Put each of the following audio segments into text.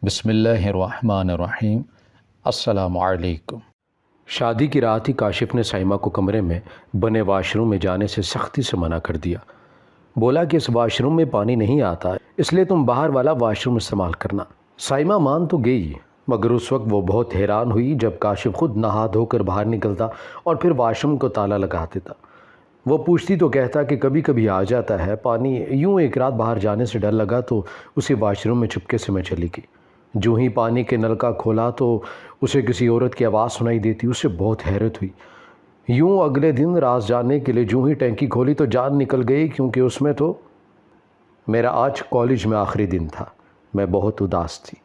بسم اللہ الرحمن الرحیم۔ السلام علیکم۔ شادی کی رات ہی کاشف نے سائمہ کو کمرے میں بنے واش روم میں جانے سے سختی سے منع کر دیا۔ بولا کہ اس واش روم میں پانی نہیں آتا، اس لیے تم باہر والا واش روم استعمال کرنا۔ سائمہ مان تو گئی، مگر اس وقت وہ بہت حیران ہوئی جب کاشف خود نہا دھو کر باہر نکلتا اور پھر واش روم کو تالا لگا دیتا۔ وہ پوچھتی تو کہتا کہ کبھی کبھی آ جاتا ہے پانی۔ یوں ایک رات باہر جانے سے ڈر لگا تو اسی واش روم میں چپکے سے میں چلی گئی۔ جو ہی پانی کے نل کا کھولا تو اسے کسی عورت کی آواز سنائی دیتی، اسے بہت حیرت ہوئی۔ یوں اگلے دن راز جاننے کے لیے جو ہی ٹینکی کھولی تو جان نکل گئی، کیونکہ اس میں تو میرا آج کالج میں آخری دن تھا۔ میں بہت اداس تھی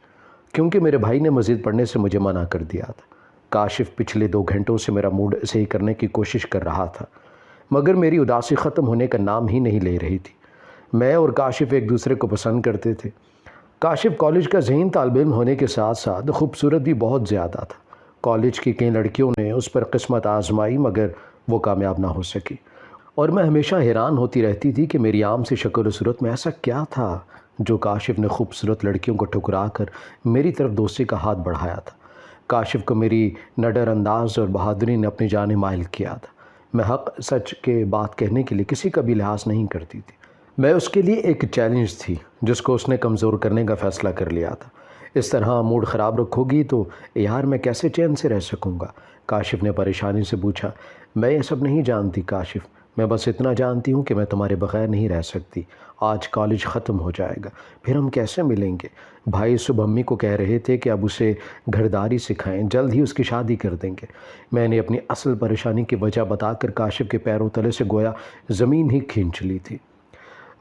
کیونکہ میرے بھائی نے مزید پڑھنے سے مجھے منع کر دیا تھا۔ کاشف پچھلے 2 گھنٹوں سے میرا موڈ صحیح کرنے کی کوشش کر رہا تھا، مگر میری اداسی ختم ہونے کا نام ہی نہیں لے رہی تھی۔ میں اور کاشف ایک دوسرے کو پسند کرتے تھے۔ کاشف کالج کا ذہین طالب علم ہونے کے ساتھ ساتھ خوبصورت بھی بہت زیادہ تھا۔ کالج کی کئی لڑکیوں نے اس پر قسمت آزمائی، مگر وہ کامیاب نہ ہو سکی، اور میں ہمیشہ حیران ہوتی رہتی تھی کہ میری عام سی شکل و صورت میں ایسا کیا تھا جو کاشف نے خوبصورت لڑکیوں کو ٹھکرا کر میری طرف دوستی کا ہاتھ بڑھایا تھا۔ کاشف کو میری نڈر انداز اور بہادری نے اپنی جانب مائل کیا تھا۔ میں حق سچ کے بات کہنے کے لیے کسی کا بھی لحاظ نہیں کرتی تھی۔ میں اس کے لیے ایک چیلنج تھی جس کو اس نے کمزور کرنے کا فیصلہ کر لیا تھا۔ اس طرح موڈ خراب رکھو گی تو یار میں کیسے چین سے رہ سکوں گا؟ کاشف نے پریشانی سے پوچھا۔ میں یہ سب نہیں جانتی کاشف، میں بس اتنا جانتی ہوں کہ میں تمہارے بغیر نہیں رہ سکتی۔ آج کالج ختم ہو جائے گا، پھر ہم کیسے ملیں گے؟ بھائی صبح امی کو کہہ رہے تھے کہ اب اسے گھرداری سکھائیں، جلد ہی اس کی شادی کر دیں گے۔ میں نے اپنی اصل پریشانی کی وجہ بتا کر کاشف کے پیروں تلے سے گویا زمین ہی کھینچ لی تھی۔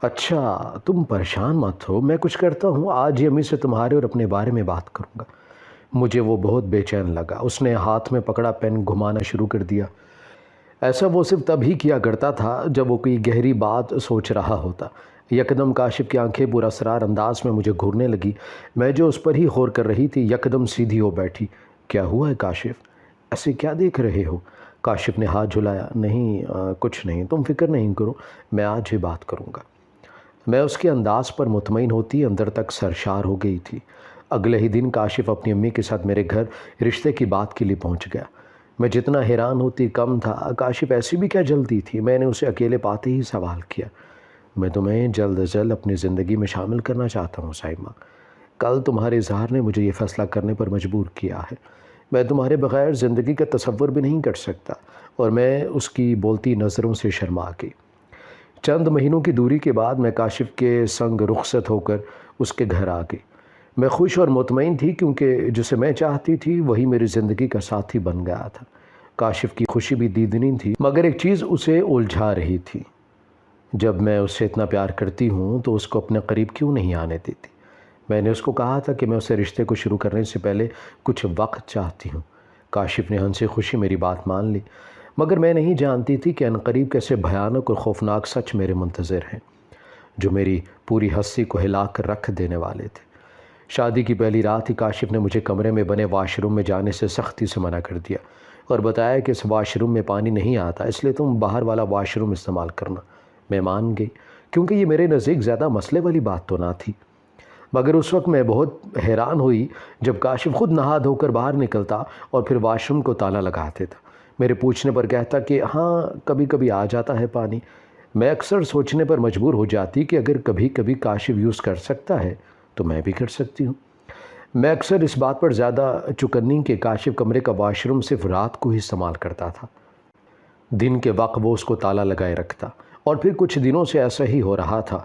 اچھا تم پریشان مت ہو، میں کچھ کرتا ہوں، آج ہی امی سے تمہارے اور اپنے بارے میں بات کروں گا۔ مجھے وہ بہت بے چین لگا۔ اس نے ہاتھ میں پکڑا پین گھمانا شروع کر دیا۔ ایسا وہ صرف تب ہی کیا کرتا تھا جب وہ کوئی گہری بات سوچ رہا ہوتا۔ یکدم کاشف کی آنکھیں پر اسرار انداز میں مجھے گھورنے لگی۔ میں جو اس پر ہی غور کر رہی تھی یکدم سیدھی ہو بیٹھی۔ کیا ہوا ہے کاشف؟ ایسے کیا دیکھ رہے ہو؟ کاشف نے ہاتھ جھلایا۔ نہیں کچھ نہیں، تم فکر نہیں کرو، میں آج ہی بات کروں گا۔ میں اس کے انداز پر مطمئن ہوتی اندر تک سرشار ہو گئی تھی۔ اگلے ہی دن کاشف اپنی امی کے ساتھ میرے گھر رشتے کی بات کے لیے پہنچ گیا۔ میں جتنا حیران ہوتی کم تھا۔ کاشف ایسی بھی کیا جلدی تھی؟ میں نے اسے اکیلے پاتے ہی سوال کیا۔ میں تمہیں جلد از جلد اپنی زندگی میں شامل کرنا چاہتا ہوں سائمہ۔ کل تمہارے اظہار نے مجھے یہ فیصلہ کرنے پر مجبور کیا ہے۔ میں تمہارے بغیر زندگی کا تصور بھی نہیں کر سکتا، اور میں اس کی بولتی نظروں سے شرما گئی۔ چند مہینوں کی دوری کے بعد میں کاشف کے سنگ رخصت ہو کر اس کے گھر آ گئی۔ میں خوش اور مطمئن تھی کیونکہ جسے میں چاہتی تھی وہی میری زندگی کا ساتھی بن گیا تھا۔ کاشف کی خوشی بھی دیدنی تھی، مگر ایک چیز اسے الجھا رہی تھی۔ جب میں اس سے اتنا پیار کرتی ہوں تو اس کو اپنے قریب کیوں نہیں آنے دیتی؟ میں نے اس کو کہا تھا کہ میں اسے رشتے کو شروع کرنے سے پہلے کچھ وقت چاہتی ہوں۔ کاشف نے ہنسی خوشی میری بات مان لی، مگر میں نہیں جانتی تھی کہ عنقریب کیسے بھیانک اور خوفناک سچ میرے منتظر ہیں، جو میری پوری ہستی کو ہلا کر رکھ دینے والے تھے۔ شادی کی پہلی رات ہی کاشف نے مجھے کمرے میں بنے واش روم میں جانے سے سختی سے منع کر دیا اور بتایا کہ اس واش روم میں پانی نہیں آتا، اس لیے تم باہر والا واش روم استعمال کرنا۔ میں مان گئی کیونکہ یہ میرے نزدیک زیادہ مسئلے والی بات تو نہ تھی، مگر اس وقت میں بہت حیران ہوئی جب کاشف خود نہا دھو کر باہر نکلتا اور پھر واش روم کو تالا لگا دیتا۔ میرے پوچھنے پر کہتا کہ ہاں کبھی کبھی آ جاتا ہے پانی۔ میں اکثر سوچنے پر مجبور ہو جاتی کہ اگر کبھی کبھی کاشف یوز کر سکتا ہے تو میں بھی کر سکتی ہوں۔ میں اکثر اس بات پر زیادہ چکنی کہ کاشف کمرے کا واش روم صرف رات کو ہی استعمال کرتا تھا، دن کے وقت وہ اس کو تالا لگائے رکھتا، اور پھر کچھ دنوں سے ایسا ہی ہو رہا تھا۔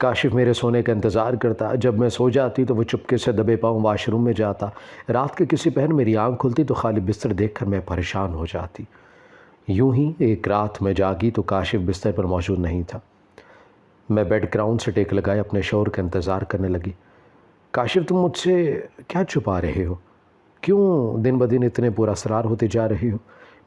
کاشف میرے سونے کا انتظار کرتا، جب میں سو جاتی تو وہ چپکے سے دبے پاؤں واش روم میں جاتا۔ رات کے کسی پہر میری آنکھ کھلتی تو خالی بستر دیکھ کر میں پریشان ہو جاتی۔ یوں ہی ایک رات میں جاگی تو کاشف بستر پر موجود نہیں تھا۔ میں بیڈ گراؤنڈ سے ٹیک لگائے اپنے شوہر کا انتظار کرنے لگی۔ کاشف تم مجھ سے کیا چھپا رہے ہو؟ کیوں دن بدن اتنے پر اسرار ہوتے جا رہے ہو؟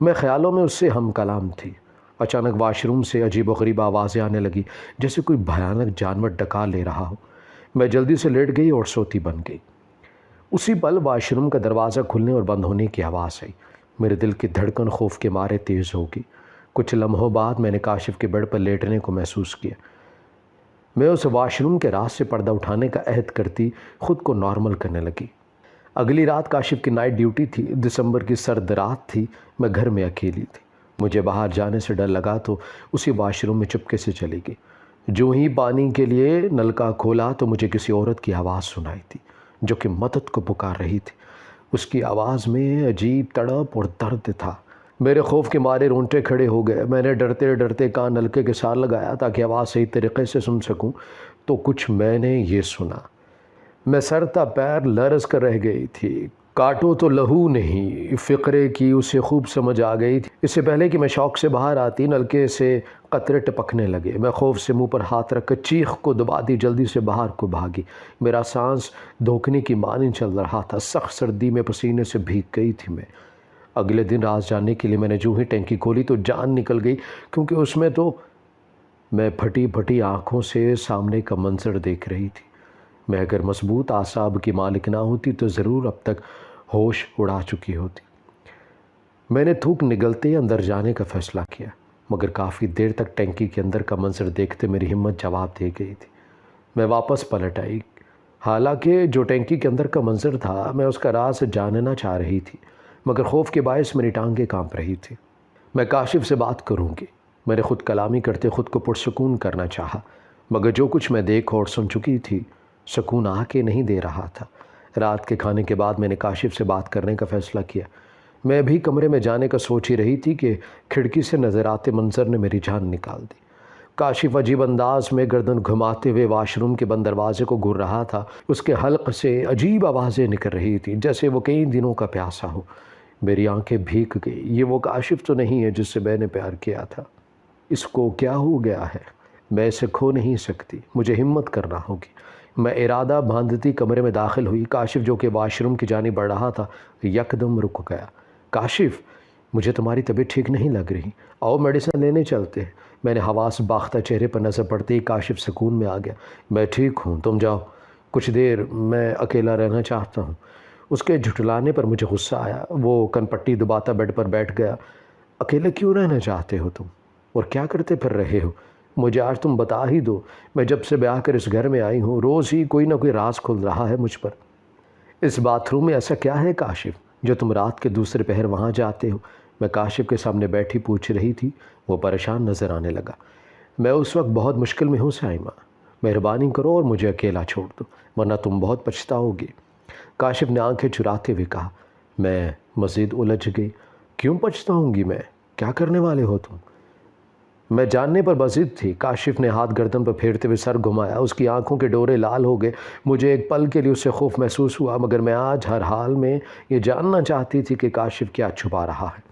میں خیالوں میں اس سے ہم کلام تھی۔ اچانک واش روم سے عجیب و غریب آوازیں آنے لگی، جیسے کوئی بھیانک جانور ڈکا لے رہا ہو۔ میں جلدی سے لیٹ گئی اور سوتی بن گئی۔ اسی پل واش روم کا دروازہ کھلنے اور بند ہونے کی آواز آئی۔ میرے دل کی دھڑکن خوف کے مارے تیز ہو گئی۔ کچھ لمحوں بعد میں نے کاشف کے بیڈ پر لیٹنے کو محسوس کیا۔ میں اس واش روم کے راز سے پردہ اٹھانے کا عہد کرتی خود کو نارمل کرنے لگی۔ اگلی رات کاشف کی نائٹ ڈیوٹی تھی، دسمبر کی سرد رات تھی، میں گھر میں اکیلی تھی۔ مجھے باہر جانے سے ڈر لگا تو اسی واش روم میں چپکے سے چلی گئی۔ جو ہی پانی کے لیے نلکا کھولا تو مجھے کسی عورت کی آواز سنائی تھی جو کہ مدد کو پکار رہی تھی۔ اس کی آواز میں عجیب تڑپ اور درد تھا۔ میرے خوف کے مارے رونٹے کھڑے ہو گئے۔ میں نے ڈرتے ڈرتے کان نلکے کے ساتھ لگایا تاکہ آواز صحیح طریقے سے سن سکوں، تو کچھ میں نے یہ سنا۔ میں سر تا پیر لرز کر رہ گئی تھی۔ کاٹو تو لہو نہیں، فقرے کی اسے خوب سمجھ آ گئی تھی۔ اس سے پہلے کہ میں شوق سے باہر آتی، نلکے سے قطرے ٹپکنے لگے۔ میں خوف سے منہ پر ہاتھ رکھ کر چیخ کو دبا دی، جلدی سے باہر کو بھاگی۔ میرا سانس دھوکنے کی مانند چل رہا تھا، سخت سردی میں پسینے سے بھیگ گئی تھی میں۔ اگلے دن راز جاننے کے لیے میں نے جو ہی ٹینکی کھولی تو جان نکل گئی، کیونکہ اس میں تو میں پھٹی پھٹی آنکھوں سے سامنے کا منظر دیکھ رہی تھی۔ میں اگر مضبوط اعصاب کی مالک نہ ہوتی تو ضرور اب تک ہوش اڑا چکی ہوتی۔ میں نے تھوک نگلتے اندر جانے کا فیصلہ کیا، مگر کافی دیر تک ٹینکی کے اندر کا منظر دیکھتے میری ہمت جواب دے گئی تھی۔ میں واپس پلٹ آئی، حالانکہ جو ٹینکی کے اندر کا منظر تھا میں اس کا راز جاننا چاہ رہی تھی، مگر خوف کے باعث میری ٹانگیں کانپ رہی تھی۔ میں کاشف سے بات کروں گی، میں نے خود کلامی کرتے خود کو پرسکون کرنا چاہا، مگر جو کچھ میں دیکھ اور سن چکی تھی سکون آ کے نہیں دے رہا تھا۔ رات کے کھانے کے بعد میں نے کاشف سے بات کرنے کا فیصلہ کیا۔ میں بھی کمرے میں جانے کا سوچ ہی رہی تھی کہ کھڑکی سے نظر آتے منظر نے میری جان نکال دی۔ کاشف عجیب انداز میں گردن گھماتے ہوئے واش روم کے بند دروازے کو گھور رہا تھا۔ اس کے حلق سے عجیب آوازیں نکل رہی تھیں، جیسے وہ کئی دنوں کا پیاسا ہو۔ میری آنکھیں بھیگ گئی۔ یہ وہ کاشف تو نہیں ہے جس سے میں نے پیار کیا تھا۔ اس کو کیا ہو گیا ہے؟ میں اسے کھو نہیں سکتی، مجھے ہمت کرنا ہوگی۔ میں ارادہ باندھتی کمرے میں داخل ہوئی۔ کاشف جو کہ واش روم کی جانب بڑھ رہا تھا یکدم رک گیا۔ کاشف، مجھے تمہاری طبیعت ٹھیک نہیں لگ رہی، آؤ میڈیسن لینے چلتے ہیں۔ میں نے حواس باختہ چہرے پر نظر پڑتے ہی کاشف سکون میں آ گیا۔ میں ٹھیک ہوں، تم جاؤ، کچھ دیر میں اکیلا رہنا چاہتا ہوں۔ اس کے جھٹلانے پر مجھے غصہ آیا۔ وہ کن پٹی دباتا بیڈ پر بیٹھ گیا۔ اکیلے کیوں رہنا چاہتے ہو تم، اور کیا کرتے پھر رہے ہو؟ مجھے آج تم بتا ہی دو۔ میں جب سے بیاہ کر اس گھر میں آئی ہوں روز ہی کوئی نہ کوئی راز کھل رہا ہے مجھ پر۔ اس باتھ روم میں ایسا کیا ہے کاشف جو تم رات کے دوسرے پہر وہاں جاتے ہو؟ میں کاشف کے سامنے بیٹھی پوچھ رہی تھی۔ وہ پریشان نظر آنے لگا۔ میں اس وقت بہت مشکل میں ہوں سائمہ، مہربانی کرو اور مجھے اکیلا چھوڑ دو، ورنہ تم بہت پچھتاؤ گی۔ کاشف نے آنکھیں چراتے ہوئے کہا۔ میں مزید الجھ گئی۔ کیوں پچھتاؤں گی میں؟ کیا کرنے والے ہو تم؟ میں جاننے پر بضد تھی۔ کاشف نے ہاتھ گردن پر پھیرتے ہوئے سر گھمایا۔ اس کی آنکھوں کے ڈورے لال ہو گئے۔ مجھے ایک پل کے لیے اس سے خوف محسوس ہوا، مگر میں آج ہر حال میں یہ جاننا چاہتی تھی کہ کاشف کیا چھپا رہا ہے۔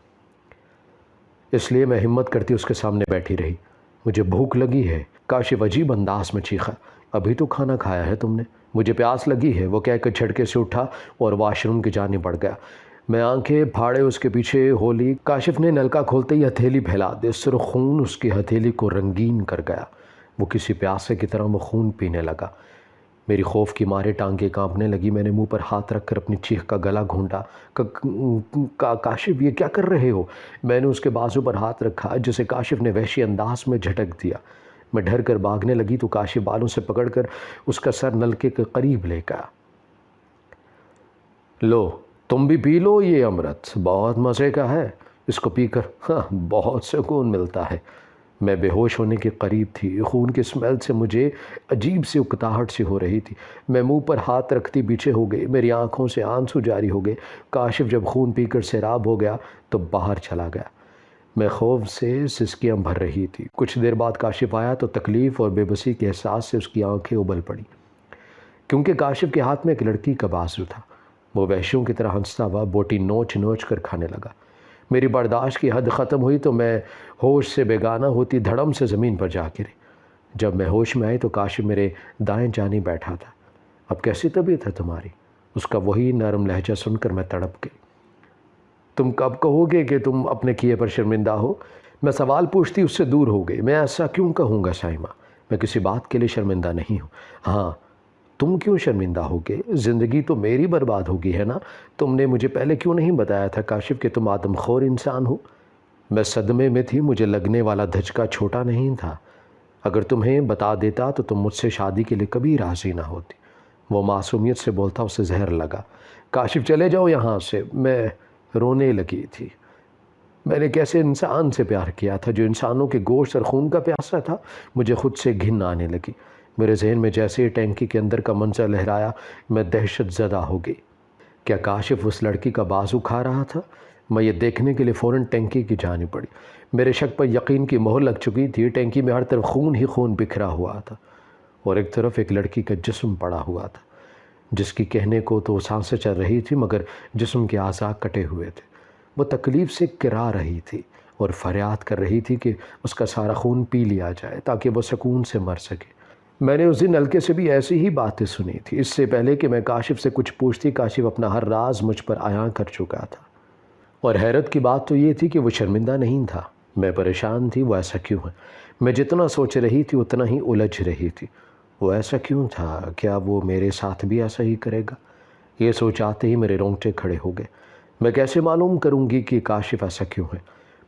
اس لیے میں ہمت کرتی اس کے سامنے بیٹھی رہی۔ مجھے بھوک لگی ہے، کاشف عجیب انداز میں چیخا۔ ابھی تو کھانا کھایا ہے تم نے؟ مجھے پیاس لگی ہے، وہ کہہ کر جھٹکے سے اٹھا اور واش روم کی جانب بڑھ گیا۔ میں آنکھیں پھاڑے اس کے پیچھے ہو لی۔ کاشف نے نلکا کھولتے ہی ہتھیلی پھیلا دی۔ سرخ خون اس کی ہتھیلی کو رنگین کر گیا۔ وہ کسی پیاسے کی طرح وہ خون پینے لگا۔ میری خوف کی مارے ٹانگیں کانپنے لگی۔ میں نے منہ پر ہاتھ رکھ کر اپنی چیخ کا گلا گھونٹا۔ کاشف، یہ کیا کر رہے ہو؟ میں نے اس کے بازو پر ہاتھ رکھا جسے کاشف نے وحشی انداز میں جھٹک دیا۔ میں ڈر کر بھاگنے لگی تو کاشف بالوں سے پکڑ کر اس کا سر نلکے کے قریب لے گیا۔ لو، تم بھی پی لو، یہ امرت بہت مزے کا ہے، اس کو پی کر بہت سکون ملتا ہے۔ میں بے ہوش ہونے کے قریب تھی۔ خون کی اسمیل سے مجھے عجیب سی اکتاہٹ سی ہو رہی تھی۔ میں منہ پر ہاتھ رکھتی پیچھے ہو گئی۔ میری آنکھوں سے آنسو جاری ہو گئے۔ کاشف جب خون پی کر سیراب ہو گیا تو باہر چلا گیا۔ میں خوف سے سسکیاں بھر رہی تھی۔ کچھ دیر بعد کاشف آیا تو تکلیف اور بے بسی کے احساس سے اس کی آنکھیں ابل پڑیں، کیونکہ کاشف کے ہاتھ میں ایک لڑکی کا بازو تھا۔ وہ وحشیوں کی طرح ہنستا ہوا بوٹی نوچ نوچ کر کھانے لگا۔ میری برداشت کی حد ختم ہوئی تو میں ہوش سے بیگانہ ہوتی دھڑم سے زمین پر جا گری۔ جب میں ہوش میں آئی تو کاشف میرے دائیں جانب بیٹھا تھا۔ اب کیسی طبیعت ہے تمہاری؟ اس کا وہی نرم لہجہ سن کر میں تڑپ گئی۔ تم کب کہو گے کہ تم اپنے کیے پر شرمندہ ہو؟ میں سوال پوچھتی اس سے دور ہو گئی۔ میں ایسا کیوں کہوں گا سائمہ؟ میں کسی بات کے لیے شرمندہ نہیں ہوں۔ ہاں، تم کیوں شرمندہ ہوگے؟ زندگی تو میری برباد ہوگی ہے نا؟ تم نے مجھے پہلے کیوں نہیں بتایا تھا کاشف کہ تم آدم خور انسان ہو؟ میں صدمے میں تھی۔ مجھے لگنے والا دھچکا چھوٹا نہیں تھا۔ اگر تمہیں بتا دیتا تو تم مجھ سے شادی کے لیے کبھی راضی نہ ہوتی۔ وہ معصومیت سے بولتا اسے زہر لگا۔ کاشف چلے جاؤ یہاں سے۔ میں رونے لگی تھی۔ میں نے کیسے انسان سے پیار کیا تھا جو انسانوں کے گوشت اور خون کا پیاسا تھا۔ مجھے خود سے گھن آنے لگی۔ میرے ذہن میں جیسے ہی ٹینکی کے اندر کا منظر لہرایا میں دہشت زدہ ہو گئی۔ کیا کاشف اس لڑکی کا بازو کھا رہا تھا؟ میں یہ دیکھنے کے لیے فوراً ٹینکی کی جانب پڑی۔ میرے شک پر یقین کی مہر لگ چکی تھی۔ ٹینکی میں ہر طرف خون ہی خون بکھرا ہوا تھا اور ایک طرف ایک لڑکی کا جسم پڑا ہوا تھا جس کی کہنے کو تو سانسیں چل رہی تھی مگر جسم کے اعضاء کٹے ہوئے تھے۔ وہ تکلیف سے کرا رہی تھی اور فریاد کر رہی تھی کہ اس کا سارا خون پی لیا جائے تاکہ وہ سکون سے مر سکے۔ میں نے اس دن نلکے سے بھی ایسی ہی باتیں سنی تھی۔ اس سے پہلے کہ میں کاشف سے کچھ پوچھتی کاشف اپنا ہر راز مجھ پر عیاں کر چکا تھا، اور حیرت کی بات تو یہ تھی کہ وہ شرمندہ نہیں تھا۔ میں پریشان تھی، وہ ایسا کیوں ہے؟ میں جتنا سوچ رہی تھی اتنا ہی الجھ رہی تھی۔ وہ ایسا کیوں تھا؟ کیا وہ میرے ساتھ بھی ایسا ہی کرے گا؟ یہ سوچ آتے ہی میرے رونگٹے کھڑے ہو گئے۔ میں کیسے معلوم کروں گی کہ کاشف ایسا کیوں ہے؟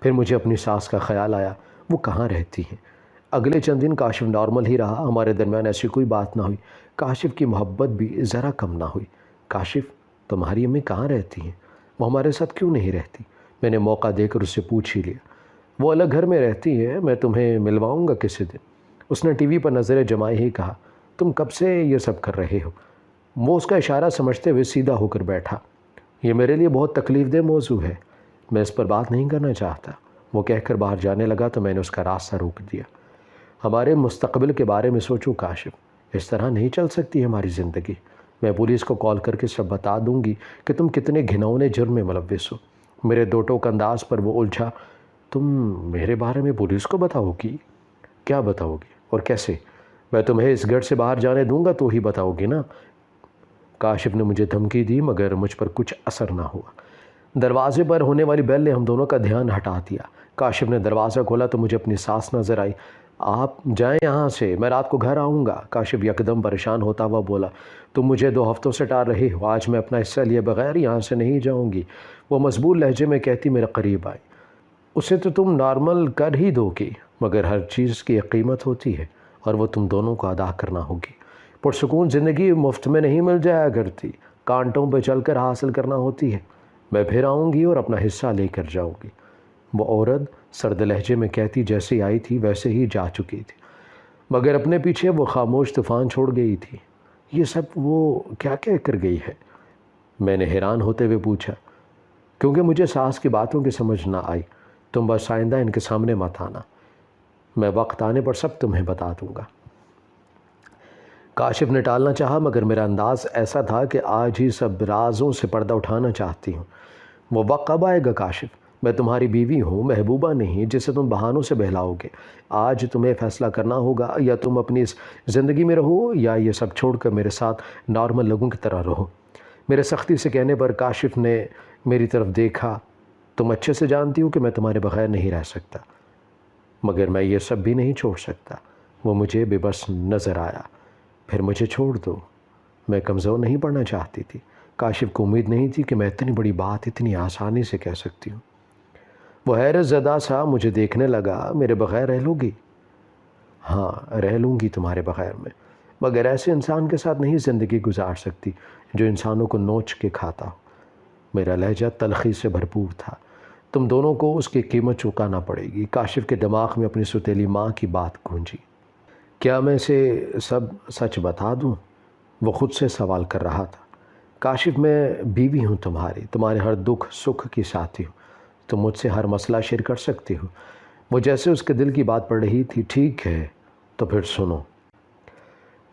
پھر مجھے اپنی ساس کا خیال آیا۔ وہ کہاں رہتی ہیں؟ اگلے چند دن کاشف نارمل ہی رہا، ہمارے درمیان ایسی کوئی بات نہ ہوئی۔ کاشف کی محبت بھی ذرا کم نہ ہوئی۔ کاشف تمہاری امی کہاں رہتی ہیں؟ وہ ہمارے ساتھ کیوں نہیں رہتی؟ میں نے موقع دے کر اس سے پوچھ ہی لیا۔ وہ الگ گھر میں رہتی ہیں، میں تمہیں ملواؤں گا کسی دن۔ اس نے ٹی وی پر نظریں جمائے ہی کہا، تم کب سے یہ سب کر رہے ہو؟ وہ اس کا اشارہ سمجھتے ہوئے سیدھا ہو کر بیٹھا۔ یہ میرے لیے بہت تکلیف دہ موضوع ہے، میں اس پر بات نہیں کرنا چاہتا۔ وہ کہہ کر باہر جانے لگا تو میں نے اس کا راستہ روک دیا۔ ہمارے مستقبل کے بارے میں سوچو کاشف، اس طرح نہیں چل سکتی ہماری زندگی۔ میں پولیس کو کال کر کے سب بتا دوں گی کہ تم کتنے گھنونے جرم میں ملوث ہو۔ میرے دو ٹوک انداز پر وہ الجھا، تم میرے بارے میں پولیس کو بتاؤ گی؟ کیا بتاؤ گی اور کیسے؟ میں تمہیں اس گھر سے باہر جانے دوں گا تو ہی بتاؤ گی نا؟ کاشف نے مجھے دھمکی دی مگر مجھ پر کچھ اثر نہ ہوا۔ دروازے پر ہونے والی بیل نے ہم دونوں کا دھیان ہٹا دیا۔ کاشف نے دروازہ کھولا تو مجھے اپنی ساس نظر آئی۔ آپ جائیں یہاں سے، میں رات کو گھر آؤں گا۔ کاشف یکدم پریشان ہوتا ہوا بولا، تم مجھے 2 ہفتوں سے ٹال رہے ہو، آج میں اپنا حصہ لیے بغیر یہاں سے نہیں جاؤں گی۔ وہ مضبوط لہجے میں کہتی میرے قریب آئی، اسے تو تم نارمل کر ہی دو گی مگر ہر چیز کی ایک قیمت ہوتی ہے اور وہ تم دونوں کو ادا کرنا ہوگی۔ پرسکون زندگی مفت میں نہیں مل جایا کرتی، کانٹوں پہ چل کر حاصل کرنا ہوتی ہے۔ میں پھر آؤں گی اور اپنا حصہ لے کر جاؤں گی۔ وہ عورت سرد لہجے میں کہتی جیسے آئی تھی ویسے ہی جا چکی تھی مگر اپنے پیچھے وہ خاموش طوفان چھوڑ گئی تھی۔ یہ سب وہ کیا کہہ کر گئی ہے؟ میں نے حیران ہوتے ہوئے پوچھا، کیونکہ مجھے ساس کی باتوں کی سمجھ نہ آئی۔ تم بس آئندہ ان کے سامنے مت آنا، میں وقت آنے پر سب تمہیں بتا دوں گا۔ کاشف نے ٹالنا چاہا مگر میرا انداز ایسا تھا کہ آج ہی سب رازوں سے پردہ اٹھانا چاہتی ہوں۔ وہ وقت کب آئے گا کاشف؟ میں تمہاری بیوی ہوں، محبوبہ نہیں جسے تم بہانوں سے بہلاؤ گے۔ آج تمہیں فیصلہ کرنا ہوگا، یا تم اپنی اس زندگی میں رہو یا یہ سب چھوڑ کر میرے ساتھ نارمل لوگوں کی طرح رہو۔ میرے سختی سے کہنے پر کاشف نے میری طرف دیکھا۔ تم اچھے سے جانتی ہو کہ میں تمہارے بغیر نہیں رہ سکتا مگر میں یہ سب بھی نہیں چھوڑ سکتا۔ وہ مجھے بے بس نظر آیا۔ پھر مجھے چھوڑ دو، میں کمزور نہیں پڑنا چاہتی تھی۔ کاشف کو امید نہیں تھی کہ میں اتنی بڑی بات اتنی آسانی سے کہہ سکتی ہوں۔ وہ حیرت زدہ سا مجھے دیکھنے لگا، میرے بغیر رہ لو گی؟ ہاں رہ لوں گی تمہارے بغیر میں، مگر ایسے انسان کے ساتھ نہیں زندگی گزار سکتی جو انسانوں کو نوچ کے کھاتا ہو۔ میرا لہجہ تلخی سے بھرپور تھا۔ تم دونوں کو اس کی قیمت چکانا پڑے گی۔ کاشف کے دماغ میں اپنی ستیلی ماں کی بات گونجی۔ کیا میں اسے سب سچ بتا دوں؟ وہ خود سے سوال کر رہا تھا۔ کاشف میں بیوی ہوں تمہاری، تمہارے ہر دکھ سکھ کی ساتھی ہوں، تم مجھ سے ہر مسئلہ شیئر کر سکتی ہو۔ وہ جیسے اس کے دل کی بات پڑھ رہی تھی، ٹھیک ہے تو پھر سنو۔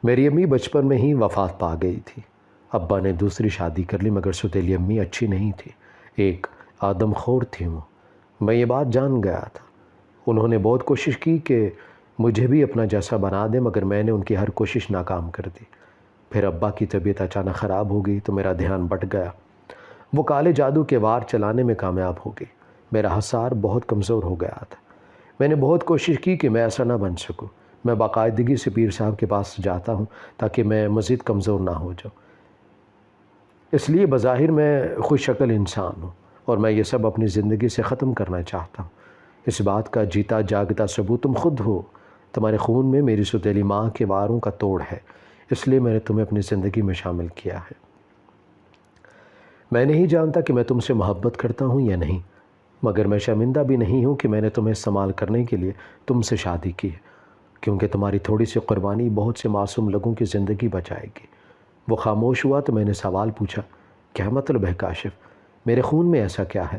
میری امی بچپن میں ہی وفات پا گئی تھی۔ ابا نے دوسری شادی کر لی مگر ستیلی امی اچھی نہیں تھی، ایک آدم خور تھی وہ۔ میں یہ بات جان گیا تھا۔ انہوں نے بہت کوشش کی کہ مجھے بھی اپنا جیسا بنا دے مگر میں نے ان کی ہر کوشش ناکام کر دی۔ پھر ابا کی طبیعت اچانک خراب ہو گئی تو میرا دھیان بٹ گیا۔ وہ کالے جادو کے وار چلانے میں کامیاب ہو گئی۔ میرا حسار بہت کمزور ہو گیا تھا۔ میں نے بہت کوشش کی کہ میں ایسا نہ بن سکوں۔ میں باقاعدگی سے پیر صاحب کے پاس جاتا ہوں تاکہ میں مزید کمزور نہ ہو جاؤں۔ اس لیے بظاہر میں خوش شکل انسان ہوں اور میں یہ سب اپنی زندگی سے ختم کرنا چاہتا ہوں۔ اس بات کا جیتا جاگتا ثبوت تم خود ہو۔ تمہارے خون میں میری سوتیلی ماں کے واروں کا توڑ ہے، اس لیے میں نے تمہیں اپنی زندگی میں شامل کیا ہے۔ میں نہیں جانتا کہ میں تم سے محبت کرتا ہوں یا نہیں، مگر میں شرمندہ بھی نہیں ہوں کہ میں نے تمہیں استعمال کرنے کے لیے تم سے شادی کی ہے، کیونکہ تمہاری تھوڑی سی قربانی بہت سے معصوم لوگوں کی زندگی بچائے گی۔ وہ خاموش ہوا تو میں نے سوال پوچھا، کیا مطلب ہے کاشف؟ میرے خون میں ایسا کیا ہے؟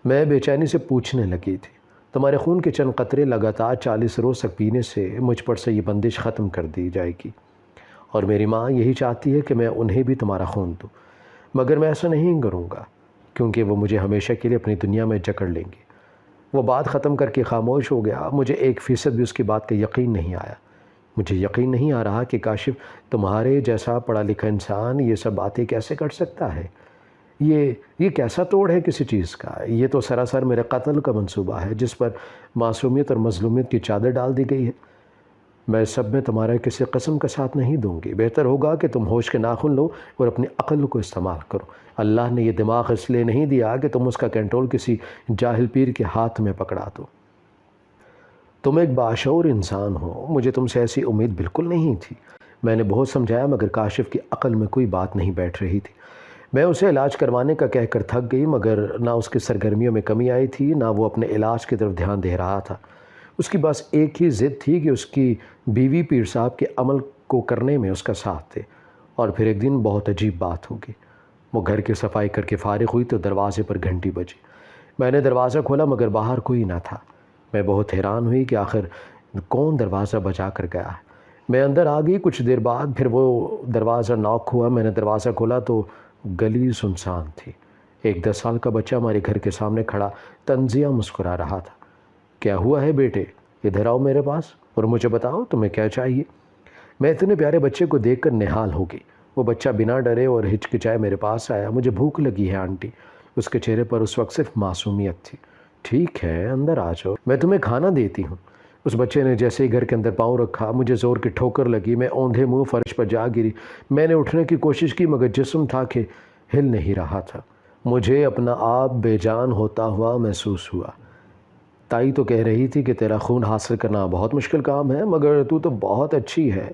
میں بے چینی سے پوچھنے لگی تھی، تمہارے خون کے چند قطرے لگاتار 40 روز تک پینے سے مجھ پر سے یہ بندش ختم کر دی جائے گی، اور میری ماں یہی چاہتی ہے کہ میں انہیں بھی تمہارا خون دوں، مگر میں ایسا نہیں کروں گا، کیونکہ وہ مجھے ہمیشہ کے لیے اپنی دنیا میں جکڑ لیں گی۔ وہ بات ختم کر کے خاموش ہو گیا۔ مجھے 1% بھی اس کی بات کا یقین نہیں آیا۔ مجھے یقین نہیں آ رہا کہ کاشف تمہارے جیسا پڑھا لکھا انسان یہ سب باتیں کیسے کر سکتا ہے۔ یہ کیسا توڑ ہے کسی چیز کا؟ یہ تو سراسر میرے قتل کا منصوبہ ہے جس پر معصومیت اور مظلومیت کی چادر ڈال دی گئی ہے۔ میں سب میں تمہارا کسی قسم کا ساتھ نہیں دوں گی۔ بہتر ہوگا کہ تم ہوش کے ناخن لو اور اپنی عقل کو استعمال کرو۔ اللہ نے یہ دماغ اس لیے نہیں دیا کہ تم اس کا کنٹرول کسی جاہل پیر کے ہاتھ میں پکڑا دو۔ تم ایک باشعور انسان ہو، مجھے تم سے ایسی امید بالکل نہیں تھی۔ میں نے بہت سمجھایا مگر کاشف کی عقل میں کوئی بات نہیں بیٹھ رہی تھی۔ میں اسے علاج کروانے کا کہہ کر تھک گئی، مگر نہ اس کی سرگرمیوں میں کمی آئی تھی نہ وہ اپنے علاج کی طرف دھیان دے رہا تھا۔ اس کی بس ایک ہی ضد تھی کہ اس کی بیوی پیر صاحب کے عمل کو کرنے میں اس کا ساتھ دے۔ اور پھر ایک دن بہت عجیب بات ہوگی۔ وہ گھر کی صفائی کر کے فارغ ہوئی تو دروازے پر گھنٹی بجی۔ میں نے دروازہ کھولا مگر باہر کوئی نہ تھا۔ میں بہت حیران ہوئی کہ آخر کون دروازہ بجا کر گیا ہے۔ میں اندر آ گئی۔ کچھ دیر بعد پھر وہ دروازہ ناک ہوا۔ میں نے دروازہ کھولا تو گلی سنسان تھی۔ ایک 10 سال کا بچہ ہمارے گھر کے سامنے کھڑا طنزیہ مسکرا رہا تھا۔ کیا ہوا ہے بیٹے؟ ادھر آؤ میرے پاس اور مجھے بتاؤ تمہیں کیا چاہیے۔ میں اتنے پیارے بچے کو دیکھ کر نہال ہو گئی۔ وہ بچہ بنا ڈرے اور ہچکچائے میرے پاس آیا۔ مجھے بھوک لگی ہے آنٹی۔ اس کے چہرے پر اس وقت صرف معصومیت تھی۔ ٹھیک ہے اندر آ جاؤ، میں تمہیں کھانا دیتی ہوں۔ اس بچے نے جیسے ہی گھر کے اندر پاؤں رکھا مجھے زور کی ٹھوکر لگی۔ میں اوندھے منہ فرش پر جا گری۔ میں نے اٹھنے کی کوشش کی مگر جسم تھا کہ ہل نہیں رہا تھا۔ مجھے اپنا آپ بے جان ہوتا ہوا محسوس ہوا۔ تائی تو کہہ رہی تھی کہ تیرا خون حاصل کرنا بہت مشکل کام ہے، مگر تو بہت اچھی ہے۔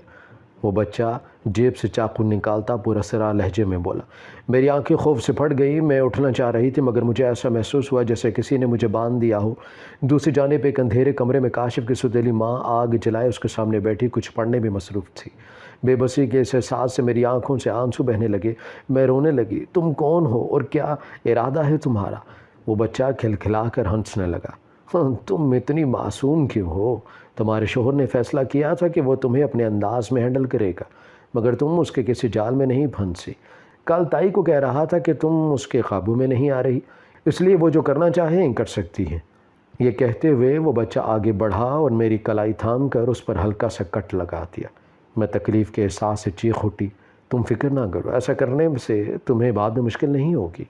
وہ بچہ جیب سے چاقو نکالتا پورا سرا لہجے میں بولا۔ میری آنکھیں خوف سے پھٹ گئیں۔ میں اٹھنا چاہ رہی تھی مگر مجھے ایسا محسوس ہوا جیسے کسی نے مجھے باندھ دیا ہو۔ دوسری جانب ایک اندھیرے کمرے میں کاشف کی سوتیلی ماں آگ جلائے اس کے سامنے بیٹھی کچھ پڑھنے میں مصروف تھی۔ بے بسی کے اس احساس سے میری آنکھوں سے آنسو بہنے لگے۔ میں رونے لگی۔ تم کون ہو اور کیا ارادہ ہے تمہارا؟ وہ بچہ کھلکھلا کر ہنسنے لگا۔ تم اتنی معصوم کیوں ہو؟ تمہارے شوہر نے فیصلہ کیا تھا کہ وہ تمہیں اپنے انداز میں ہینڈل کرے گا، مگر تم اس کے کسی جال میں نہیں پھنسی۔ کل تائی کو کہہ رہا تھا کہ تم اس کے قابو میں نہیں آ رہی، اس لیے وہ جو کرنا چاہیں کر سکتی ہیں۔ یہ کہتے ہوئے وہ بچہ آگے بڑھا اور میری کلائی تھام کر اس پر ہلکا سا کٹ لگا دیا۔ میں تکلیف کے احساس سے چیخ اٹھی۔ تم فکر نہ کرو، ایسا کرنے سے تمہیں بعد میں مشکل نہیں ہوگی۔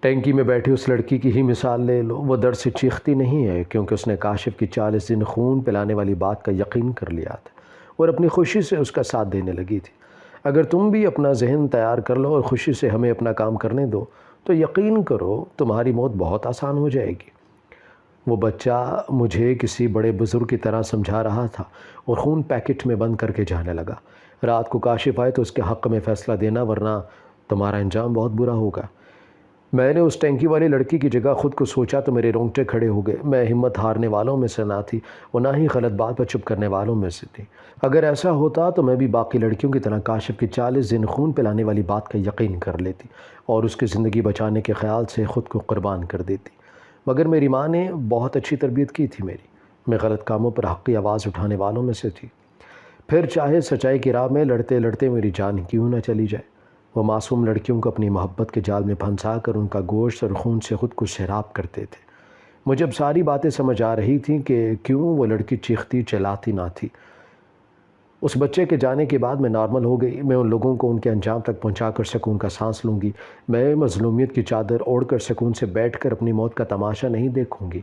ٹینکی میں بیٹھی اس لڑکی کی ہی مثال لے لو۔ وہ درد سے چیختی نہیں ہے کیونکہ اس نے کاشف کی 40 دن خون پلانے والی بات کا یقین کر لیا تھا اور اپنی خوشی سے اس کا ساتھ دینے لگی تھی۔ اگر تم بھی اپنا ذہن تیار کر لو اور خوشی سے ہمیں اپنا کام کرنے دو تو یقین کرو تمہاری موت بہت آسان ہو جائے گی۔ وہ بچہ مجھے کسی بڑے بزرگ کی طرح سمجھا رہا تھا اور خون پیکٹ میں بند کر کے جانے لگا۔ رات کو کاشف آئے تو اس کے حق میں فیصلہ دینا، ورنہ تمہارا انجام بہت برا ہوگا۔ میں نے اس ٹینکی والی لڑکی کی جگہ خود کو سوچا تو میرے رونگٹے کھڑے ہو گئے۔ میں ہمت ہارنے والوں میں سے نہ تھی اور نہ ہی غلط بات پر چپ کرنے والوں میں سے تھی۔ اگر ایسا ہوتا تو میں بھی باقی لڑکیوں کی طرح کاشف کی 40 دن خون پلانے والی بات کا یقین کر لیتی اور اس کی زندگی بچانے کے خیال سے خود کو قربان کر دیتی، مگر میری ماں نے بہت اچھی تربیت کی تھی میری۔ میں غلط کاموں پر حقی آواز اٹھانے والوں میں سے تھی، پھر چاہے سچائی کی راہ میں لڑتے لڑتے میری جان کیوں نہ چلی جائے۔ وہ معصوم لڑکیوں کو اپنی محبت کے جال میں پھنسا کر ان کا گوشت اور خون سے خود کو سیراب کرتے تھے۔ مجھے اب ساری باتیں سمجھ آ رہی تھیں کہ کیوں وہ لڑکی چیختی چلاتی نہ تھی۔ اس بچے کے جانے کے بعد میں نارمل ہو گئی۔ میں ان لوگوں کو ان کے انجام تک پہنچا کر سکون کا سانس لوں گی۔ میں مظلومیت کی چادر اوڑھ کر سکون سے بیٹھ کر اپنی موت کا تماشا نہیں دیکھوں گی،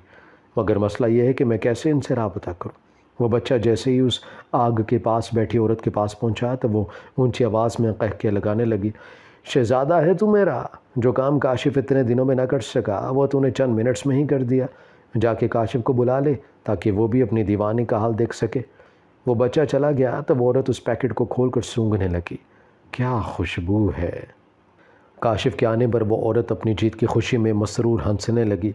مگر مسئلہ یہ ہے کہ میں کیسے ان سے رابطہ کروں۔ وہ بچہ جیسے ہی اس آگ کے پاس بیٹھی عورت کے پاس پہنچا تو وہ اونچی آواز میں قہقہے لگانے لگی۔ شہزادہ ہے تو میرا، جو کام کاشف اتنے دنوں میں نہ کر سکا وہ تو نے چند منٹس میں ہی کر دیا۔ جا کے کاشف کو بلا لے تاکہ وہ بھی اپنی دیوانی کا حال دیکھ سکے۔ وہ بچہ چلا گیا تو وہ عورت اس پیکٹ کو کھول کر سونگھنے لگی۔ کیا خوشبو ہے! کاشف کے آنے پر وہ عورت اپنی جیت کی خوشی میں مسرور ہنسنے لگی۔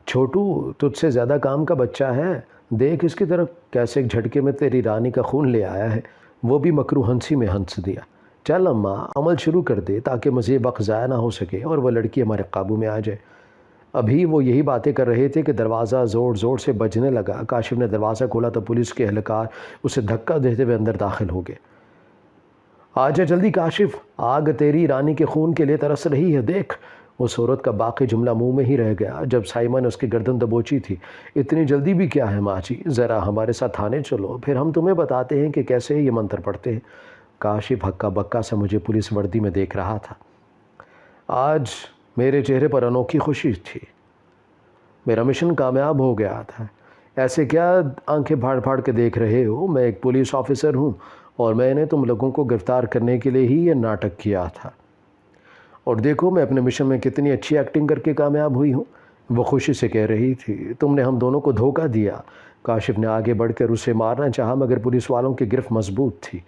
چھوٹو، تجھ سے زیادہ کام کا بچہ ہے، دیکھ اس کی طرف کیسے ایک جھٹکے میں تیری رانی کا خون لے آیا ہے۔ وہ بھی مکروہ ہنسی میں ہنس دیا۔ چل اماں، عمل شروع کر دے تاکہ مزید وقت ضائع نہ ہو سکے اور وہ لڑکی ہمارے قابو میں آ جائے۔ ابھی وہ یہی باتیں کر رہے تھے کہ دروازہ زور زور سے بجنے لگا۔ کاشف نے دروازہ کھولا تو پولیس کے اہلکار اسے دھکا دیتے ہوئے اندر داخل ہو گئے۔ آجا جلدی کاشف، آگ تیری رانی کے خون کے لیے ترس رہی ہے، دیکھ۔ اس عورت کا باقی جملہ منہ میں ہی رہ گیا جب سائمہ نے اس کی گردن دبوچی تھی۔ اتنی جلدی بھی کیا ہے ماں جی، ذرا ہمارے ساتھ تھانے چلو، پھر ہم تمہیں بتاتے ہیں کہ کیسے یہ منتر پڑھتے ہیں۔ کاشف ہکا بکا سے مجھے پولیس وردی میں دیکھ رہا تھا۔ آج میرے چہرے پر انوکھی خوشی تھی، میرا مشن کامیاب ہو گیا تھا۔ ایسے کیا آنکھیں پھاڑ پھاڑ کے دیکھ رہے ہو؟ میں ایک پولیس آفیسر ہوں اور میں نے تم لوگوں کو گرفتار کرنے کے لیے ہی یہ ناٹک کیا تھا، اور دیکھو میں اپنے مشن میں کتنی اچھی ایکٹنگ کر کے کامیاب ہوئی ہوں۔ وہ خوشی سے کہہ رہی تھی، تم نے ہم دونوں کو دھوکہ دیا۔ کاشف نے آگے بڑھ کر اسے مارنا چاہا مگر پولیس والوں کی گرفت مضبوط تھی۔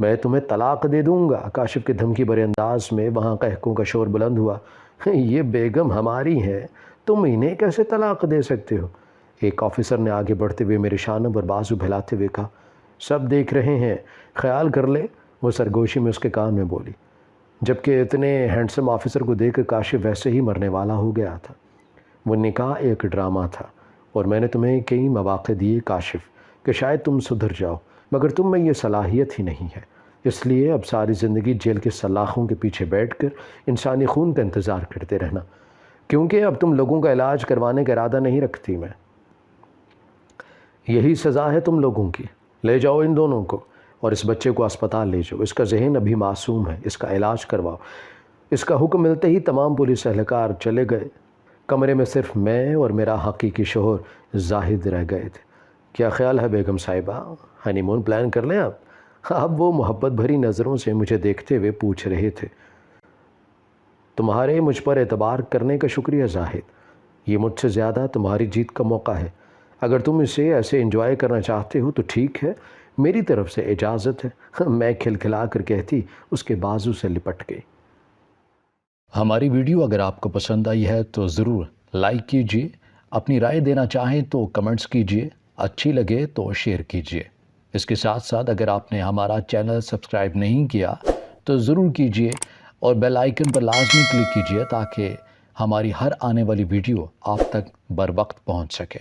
میں تمہیں طلاق دے دوں گا، کاشف کے دھمکی بھرے انداز میں وہاں قہقہوں کا شور بلند ہوا۔ یہ بیگم ہماری ہیں، تم انہیں کیسے طلاق دے سکتے ہو؟ ایک آفیسر نے آگے بڑھتے ہوئے میرے شانوں پر بازو پھیلاتے ہوئے کہا۔ سب دیکھ رہے ہیں، خیال کر لے، وہ سرگوشی میں اس کے کان میں بولی، جبکہ اتنے ہینڈسم آفیسر کو دیکھ کر کاشف ویسے ہی مرنے والا ہو گیا تھا۔ وہ نکاح ایک ڈرامہ تھا اور میں نے تمہیں کئی مواقع دیے کاشف کہ شاید تم سدھر جاؤ، مگر تم میں یہ صلاحیت ہی نہیں ہے۔ اس لیے اب ساری زندگی جیل کے سلاخوں کے پیچھے بیٹھ کر انسانی خون کا انتظار کرتے رہنا، کیونکہ اب تم لوگوں کا علاج کروانے کا ارادہ نہیں رکھتی میں۔ یہی سزا ہے تم لوگوں کی۔ لے جاؤ ان دونوں کو اور اس بچے کو اسپتال لے جاؤ، اس کا ذہن ابھی معصوم ہے، اس کا علاج کرواؤ۔ اس کا حکم ملتے ہی تمام پولیس اہلکار چلے گئے۔ کمرے میں صرف میں اور میرا حقیقی شوہر زاہد رہ گئے تھے۔ کیا خیال ہے بیگم صاحبہ، ہنی مون پلان کر لیں اب وہ محبت بھری نظروں سے مجھے دیکھتے ہوئے پوچھ رہے تھے۔ تمہارے مجھ پر اعتبار کرنے کا شکریہ زاہد، یہ مجھ سے زیادہ تمہاری جیت کا موقع ہے۔ اگر تم اسے ایسے انجوائے کرنا چاہتے ہو تو ٹھیک ہے، میری طرف سے اجازت ہے، میں کھلکھلا کر کہتی اس کے بازو سے لپٹ گئی۔ ہماری ویڈیو اگر آپ کو پسند آئی ہے تو ضرور لائک کیجیے، اپنی رائے دینا چاہیں تو کمنٹس کیجیے، اچھی لگے تو شیئر کیجیے۔ اس کے ساتھ ساتھ اگر آپ نے ہمارا چینل سبسکرائب نہیں کیا تو ضرور کیجیے اور بیل آئیکن پر لازمی کلک کیجیے تاکہ ہماری ہر آنے والی ویڈیو آپ تک بر وقت پہنچ سکے۔